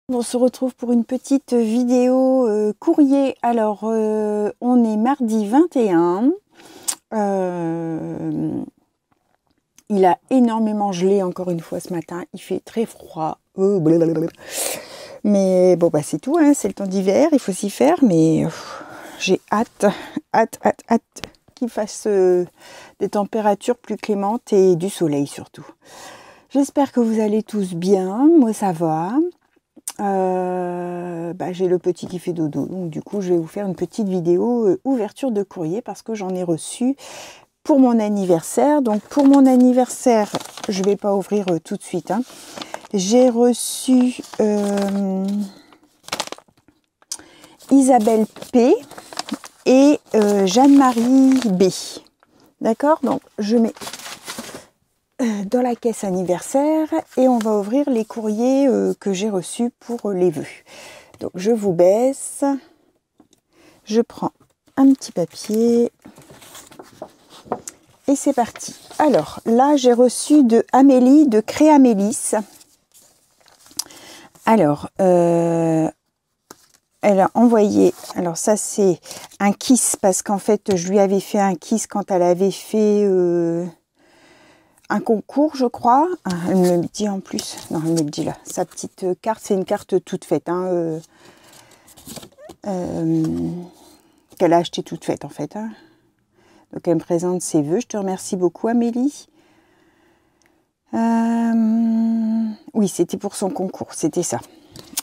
On se retrouve pour une petite vidéo courrier. Alors, on est mardi 21. Il a énormément gelé encore une fois ce matin. Il fait très froid. Mais bon, bah c'est tout, hein, c'est le temps d'hiver, il faut s'y faire. Mais j'ai hâte qu'il fasse des températures plus clémentes et du soleil surtout. J'espère que vous allez tous bien. Moi, ça va. J'ai le petit qui fait dodo, donc du coup je vais vous faire une petite vidéo ouverture de courrier parce que j'en ai reçu pour mon anniversaire. Donc pour mon anniversaire, je vais pas ouvrir tout de suite, hein. J'ai reçu Isabelle P et Jeanne-Marie B. D'accord, donc je mets dans la caisse anniversaire et on va ouvrir les courriers que j'ai reçus pour les vœux. Donc je vous baisse, je prends un petit papier et c'est parti. Alors là j'ai reçu de Amélie de Créamélis. Alors elle a envoyé, alors ça c'est un kiss parce qu'en fait je lui avais fait un kiss quand elle avait fait un concours, je crois. Ah, elle me le dit en plus. Non, elle me le dit là. Sa petite carte, c'est une carte toute faite, hein, qu'elle a achetée toute faite en fait, hein. Donc elle me présente ses vœux. Je te remercie beaucoup, Amélie. Oui, c'était pour son concours, c'était ça.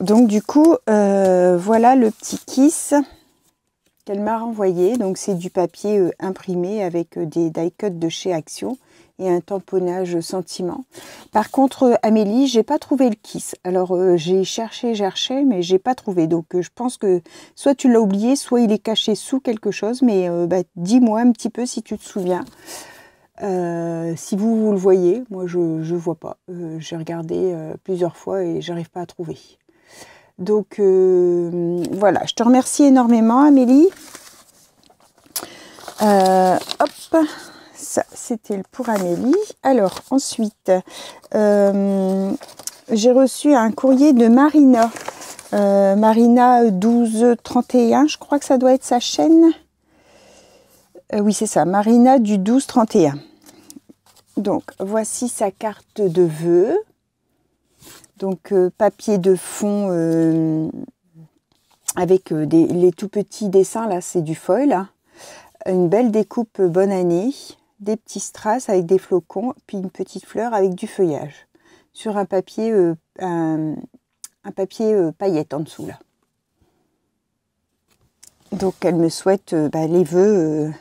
Donc du coup, voilà le petit kiss qu'elle m'a renvoyé. Donc c'est du papier imprimé avec des die cuts de chez Action et un tamponnage sentiment. Par contre, Amélie, j'ai pas trouvé le kiss. Alors j'ai cherché, mais j'ai pas trouvé. Donc je pense que soit tu l'as oublié, soit il est caché sous quelque chose. Mais dis-moi un petit peu si tu te souviens. Si vous le voyez, moi je vois pas. J'ai regardé plusieurs fois et j'arrive pas à trouver. Donc voilà, je te remercie énormément, Amélie. Hop. Ça, c'était pour Amélie. Alors, ensuite, j'ai reçu un courrier de Marina. Marina 1231, je crois que ça doit être sa chaîne. Oui, c'est ça, Marina du 1231. Donc, voici sa carte de vœux. Donc, papier de fond avec les tout petits dessins, là, c'est du foil. Hein. Une belle découpe bonne année. Des petits strass avec des flocons, puis une petite fleur avec du feuillage. Sur un papier, un papier paillette en dessous, là. Donc, elle me souhaite les vœux.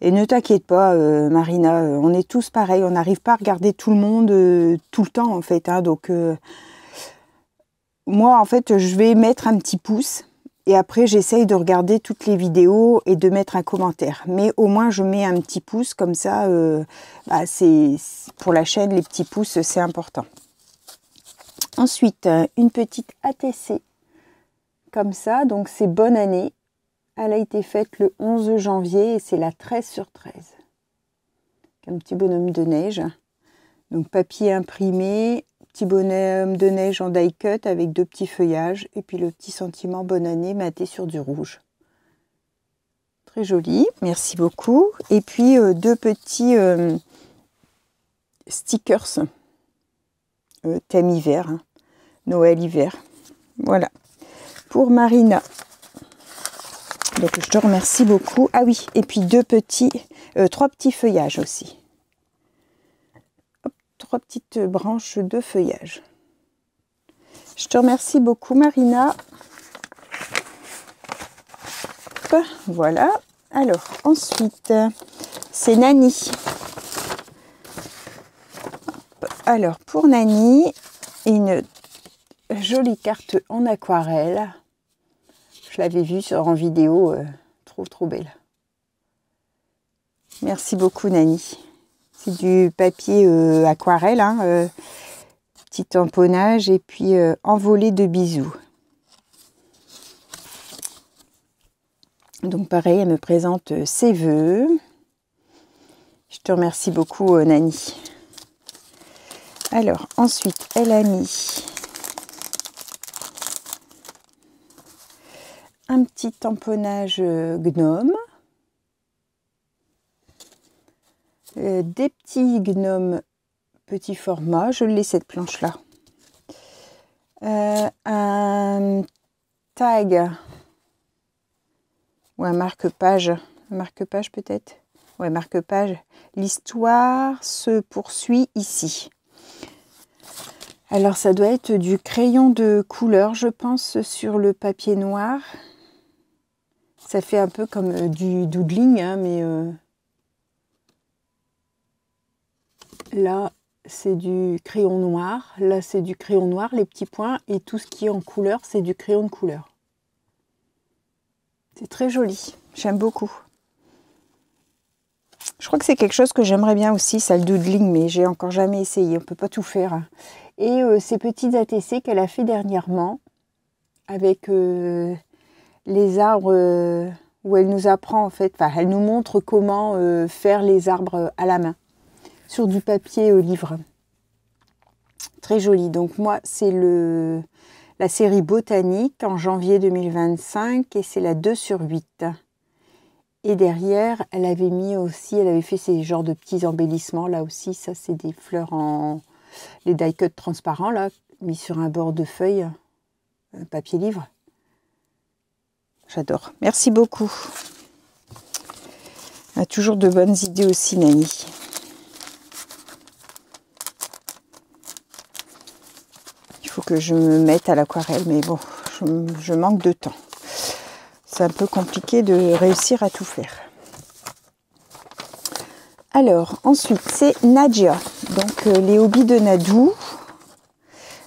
Et ne t'inquiète pas, Marina, on est tous pareils. On n'arrive pas à regarder tout le monde tout le temps, en fait. Hein, donc, moi, en fait, je vais mettre un petit pouce. Et après, j'essaye de regarder toutes les vidéos et de mettre un commentaire. Mais au moins, je mets un petit pouce, comme ça, c'est pour la chaîne, les petits pouces, c'est important. Ensuite, une petite ATC, comme ça. Donc, c'est bonne année. Elle a été faite le 11 janvier et c'est la 13 sur 13. Un petit bonhomme de neige. Donc, papier imprimé. Petit bonhomme de neige en die cut avec deux petits feuillages et puis le petit sentiment bonne année maté sur du rouge. Très joli, merci beaucoup. Et puis deux petits stickers thème hiver, hein. Noël hiver. Voilà, pour Marina. Donc je te remercie beaucoup. Ah oui, et puis trois petits feuillages aussi. 3 petites branches de feuillage. Je te remercie beaucoup, Marina. Voilà. Alors, ensuite, c'est Nani. Alors, pour Nani, une jolie carte en aquarelle. Je l'avais vue en vidéo, trop belle. Merci beaucoup, Nani. C'est du papier aquarelle, hein, petit tamponnage et puis envolé de bisous. Donc pareil, elle me présente ses vœux. Je te remercie beaucoup, Nani. Alors ensuite, elle a mis un petit tamponnage gnome. Des petits gnomes petit format. Je l'ai cette planche-là. Un tag ou un marque-page. Marque-page peut-être. Ouais, marque-page. L'histoire se poursuit ici. Alors ça doit être du crayon de couleur, je pense, sur le papier noir. Ça fait un peu comme du doodling, hein, mais là c'est du crayon noir. Là c'est du crayon noir, les petits points, et tout ce qui est en couleur, c'est du crayon de couleur. C'est très joli, j'aime beaucoup. Je crois que c'est quelque chose que j'aimerais bien aussi, ça le doodling, mais j'ai encore jamais essayé, on peut pas tout faire. Et ces petites ATC qu'elle a fait dernièrement, avec les arbres, où elle nous apprend en fait, enfin elle nous montre comment faire les arbres à la main, sur du papier livre. Très joli, donc moi c'est la série botanique en janvier 2025 et c'est la 2/8. Et derrière, elle avait mis aussi, elle avait fait ces genres de petits embellissements. Là aussi, ça c'est des fleurs en... les die cut transparents, là, mis sur un bord de feuille, papier livre. J'adore. Merci beaucoup. Elle a toujours de bonnes idées aussi, Nani. Il faut que je me mette à l'aquarelle, mais bon, je manque de temps. C'est un peu compliqué de réussir à tout faire. Alors, ensuite, c'est Nadia. Donc, les hobbies de Nadou.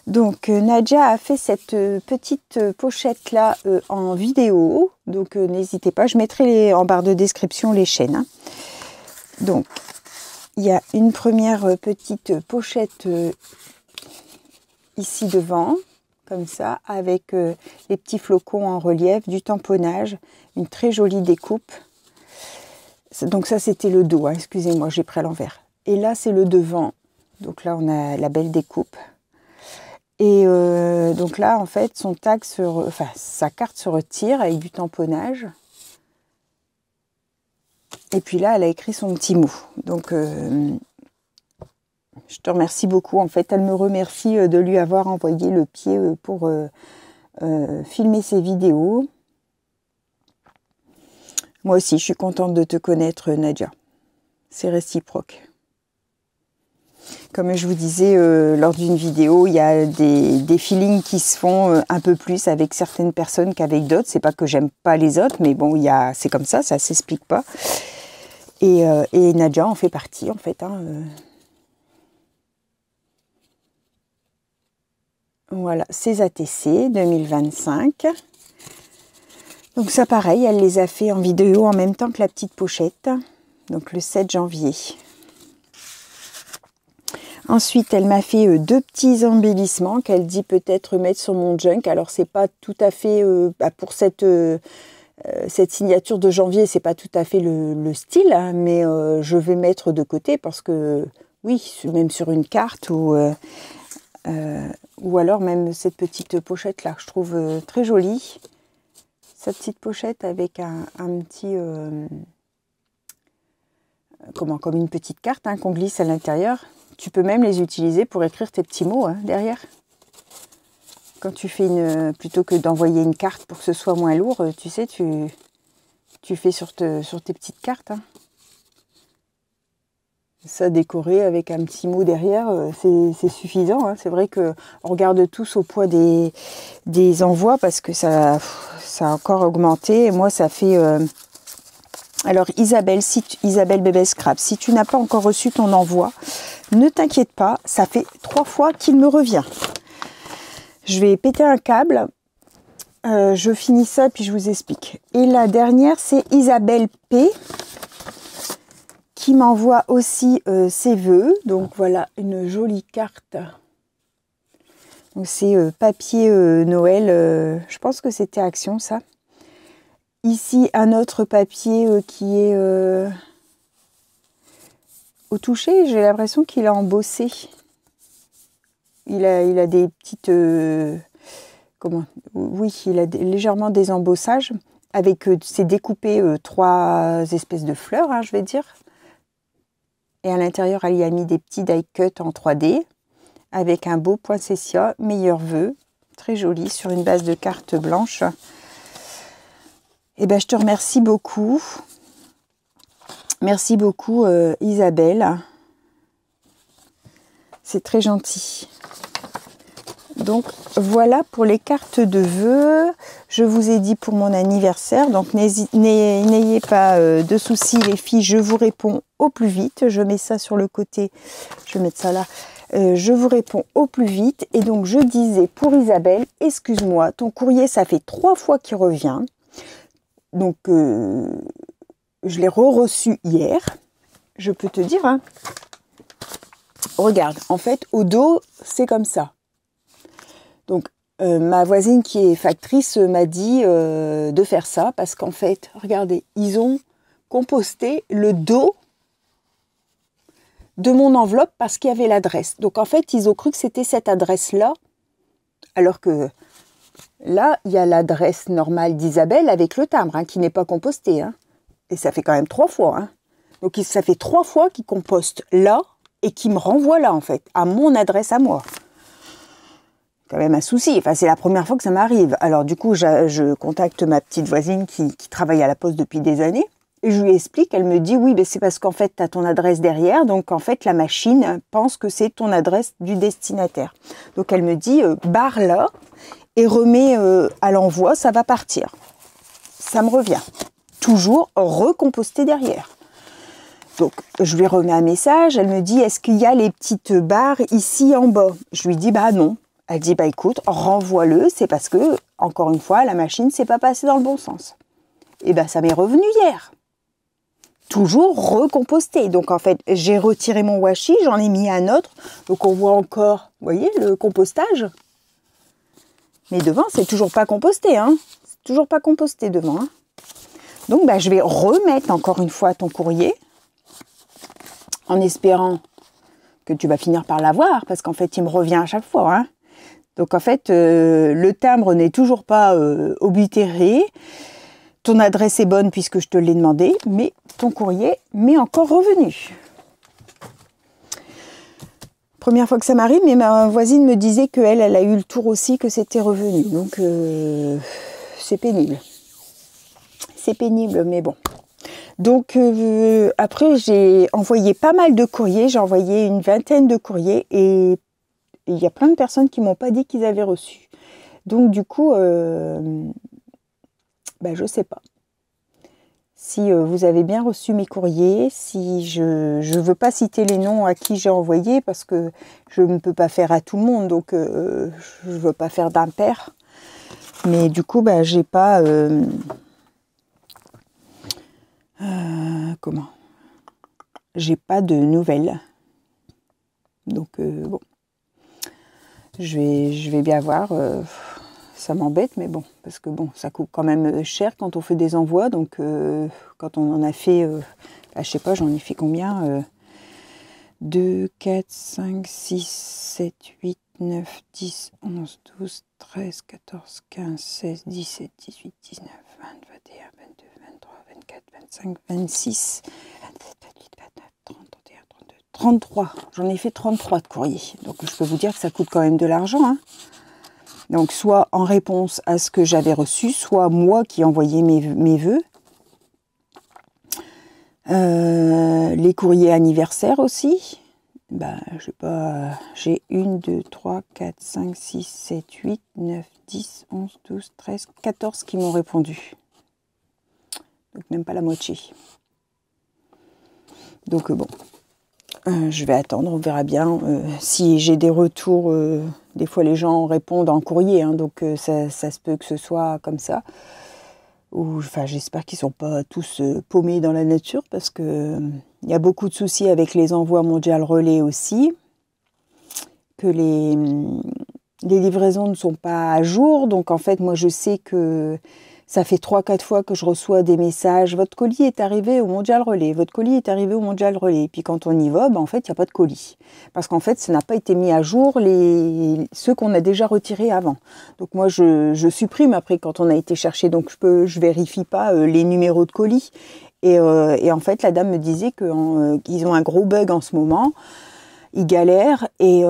Donc, Nadia a fait cette petite pochette-là en vidéo. Donc, n'hésitez pas. Je mettrai en barre de description les chaînes. Hein. Donc, il y a une première petite pochette ici devant. Comme ça, avec les petits flocons en relief, du tamponnage, une très jolie découpe. Donc ça, c'était le dos, hein, excusez-moi, j'ai pris à l'envers. Et là, c'est le devant. Donc là, on a la belle découpe. Et donc là, en fait, sa carte se retire avec du tamponnage. Et puis là, elle a écrit son petit mot. Donc... je te remercie beaucoup. En fait, elle me remercie de lui avoir envoyé le pied pour filmer ses vidéos. Moi aussi, je suis contente de te connaître, Nadia. C'est réciproque. Comme je vous disais lors d'une vidéo, il y a des feelings qui se font un peu plus avec certaines personnes qu'avec d'autres. C'est pas que j'aime pas les autres, mais bon, c'est comme ça s'explique pas. Et Nadia en fait partie, en fait. Hein, Voilà, ces ATC 2025. Donc ça pareil, elle les a fait en vidéo en même temps que la petite pochette. Donc le 7 janvier. Ensuite, elle m'a fait deux petits embellissements qu'elle dit peut-être mettre sur mon junk. Alors c'est pas tout à fait, pour cette signature de janvier, c'est pas tout à fait le style. Hein, mais je vais mettre de côté parce que, oui, même sur une carte ou alors même cette petite pochette là, je trouve très jolie. Cette petite pochette avec un petit... comme une petite carte hein, qu'on glisse à l'intérieur. Tu peux même les utiliser pour écrire tes petits mots hein, derrière. Quand tu fais plutôt que d'envoyer une carte pour que ce soit moins lourd, tu sais, tu fais sur tes petites cartes. Hein. Ça décoré avec un petit mot derrière, c'est suffisant. Hein. C'est vrai qu'on regarde tous au poids des envois parce que ça a encore augmenté. Et moi, ça fait... Alors Isabelle Bébé Scrap, si tu n'as pas encore reçu ton envoi, ne t'inquiète pas, ça fait 3 fois qu'il me revient. Je vais péter un câble. Je finis ça puis je vous explique. Et la dernière, c'est Isabelle P. qui m'envoie aussi ses vœux. Donc voilà une jolie carte. Donc c'est papier Noël. Je pense que c'était Action ça. Ici un autre papier qui est au toucher. J'ai l'impression qu'il a embossé. Il a des petites Oui, il a légèrement des embossages. Avec, c'est découpé 3 espèces de fleurs, hein, je vais dire. Et à l'intérieur, elle y a mis des petits die cut en 3D. Avec un beau poinsettia, meilleurs vœux. Très joli, sur une base de carte blanche. Eh ben, je te remercie beaucoup. Merci beaucoup, Isabelle. C'est très gentil. Donc, voilà pour les cartes de vœux. Je vous ai dit pour mon anniversaire. Donc, n'ayez pas de soucis, les filles. Je vous réponds au plus vite. Je mets ça sur le côté. Je vais mettre ça là. Je vous réponds au plus vite. Et donc, je disais pour Isabelle, excuse-moi, ton courrier, ça fait 3 fois qu'il revient. Donc, je l'ai reçu hier. Je peux te dire, hein. Regarde, en fait, au dos, c'est comme ça. Donc, ma voisine qui est factrice m'a dit de faire ça parce qu'en fait, regardez, ils ont composté le dos de mon enveloppe parce qu'il y avait l'adresse. Donc, en fait, ils ont cru que c'était cette adresse-là, alors que là, il y a l'adresse normale d'Isabelle avec le timbre, hein, qui n'est pas composté. Hein. Et ça fait quand même 3 fois. Hein. Donc, ça fait 3 fois qu'ils compostent là et qu'ils me renvoient là, en fait, à mon adresse à moi. Quand même un souci. Enfin, c'est la première fois que ça m'arrive. Alors, du coup, je contacte ma petite voisine qui travaille à la poste depuis des années. Et je lui explique, elle me dit, oui, ben c'est parce qu'en fait, tu as ton adresse derrière. Donc, en fait, la machine pense que c'est ton adresse du destinataire. Donc, elle me dit, barre là et remets à l'envoi, ça va partir. Ça me revient. Toujours recomposté derrière. Donc, je lui remets un message. Elle me dit, est-ce qu'il y a les petites barres ici en bas? Je lui dis, bah non. Elle dit, bah écoute, renvoie-le. C'est parce que, encore une fois, la machine ne s'est pas passée dans le bon sens. Et ben, ça m'est revenu hier. Toujours recomposté. Donc, en fait, j'ai retiré mon washi, j'en ai mis un autre. Donc, on voit encore, vous voyez, le compostage. Mais devant, c'est toujours pas composté. Hein. C'est toujours pas composté devant. Hein. Donc, bah, je vais remettre encore une fois ton courrier en espérant que tu vas finir par l'avoir parce qu'en fait, il me revient à chaque fois. Hein. Donc, en fait, le timbre n'est toujours pas oblitéré. Ton adresse est bonne puisque je te l'ai demandé, mais ton courrier m'est encore revenu. Première fois que ça m'arrive, mais ma voisine me disait qu'elle a eu le tour aussi, que c'était revenu. Donc, c'est pénible. C'est pénible, mais bon. Donc, après, j'ai envoyé pas mal de courriers. J'ai envoyé une 20aine de courriers et il y a plein de personnes qui m'ont pas dit qu'ils avaient reçu. Donc, du coup, je sais pas. Si vous avez bien reçu mes courriers, si je veux pas citer les noms à qui j'ai envoyé parce que je ne peux pas faire à tout le monde, donc je veux pas faire d'impair. Mais du coup, j'ai pas j'ai pas de nouvelles. Donc bon, je vais bien voir. Ça m'embête, mais bon, parce que bon, ça coûte quand même cher quand on fait des envois. Donc, quand on en a fait, je sais pas, j'en ai fait combien 2, 4, 5, 6, 7, 8, 9, 10, 11, 12, 13, 14, 15, 16, 17, 18, 19, 20, 21, 22, 23, 24, 25, 26, 27, 28, 29, 30, 31, 32, 33. J'en ai fait 33 de courrier. Donc, je peux vous dire que ça coûte quand même de l'argent, hein. Donc, soit en réponse à ce que j'avais reçu, soit moi qui envoyais mes vœux. Les courriers anniversaires aussi. Je sais pas, j'ai 1, 2, 3, 4, 5, 6, 7, 8, 9, 10, 11, 12, 13, 14 qui m'ont répondu. Donc, même pas la moitié. Donc, bon. Je vais attendre, on verra bien. Si j'ai des retours, des fois les gens répondent en courrier, hein, donc ça se peut que ce soit comme ça. Ou, j'espère qu'ils ne sont pas tous paumés dans la nature parce que il y a beaucoup de soucis avec les envois mondial relais aussi, que les livraisons ne sont pas à jour. Donc en fait, moi je sais que Ça fait 3-4 fois que je reçois des messages. Votre colis est arrivé au Mondial Relais. Votre colis est arrivé au Mondial Relais. Et puis quand on y va, en fait, il n'y a pas de colis. Parce qu'en fait, ça n'a pas été mis à jour ceux qu'on a déjà retirés avant. Donc moi, je supprime après quand on a été chercher. Donc je vérifie pas les numéros de colis. Et en fait, la dame me disait qu'ils ont un gros bug en ce moment. Ils galèrent et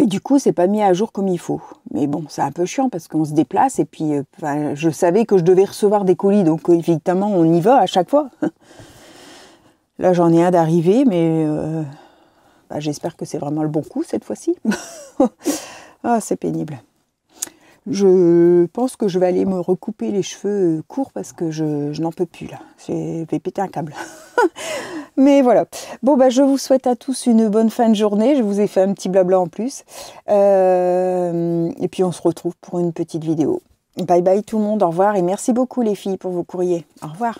du coup, c'est pas mis à jour comme il faut. Mais bon, c'est un peu chiant parce qu'on se déplace et puis je savais que je devais recevoir des colis, donc évidemment, on y va à chaque fois. Là, j'en ai un d'arrivé, mais j'espère que c'est vraiment le bon coup cette fois-ci. Ah, c'est pénible. Je pense que je vais aller me recouper les cheveux courts parce que je n'en peux plus là. Je vais péter un câble. Mais voilà. Bon, je vous souhaite à tous une bonne fin de journée. Je vous ai fait un petit blabla en plus. Et puis, on se retrouve pour une petite vidéo. Bye bye tout le monde. Au revoir. Et merci beaucoup les filles pour vos courriers. Au revoir.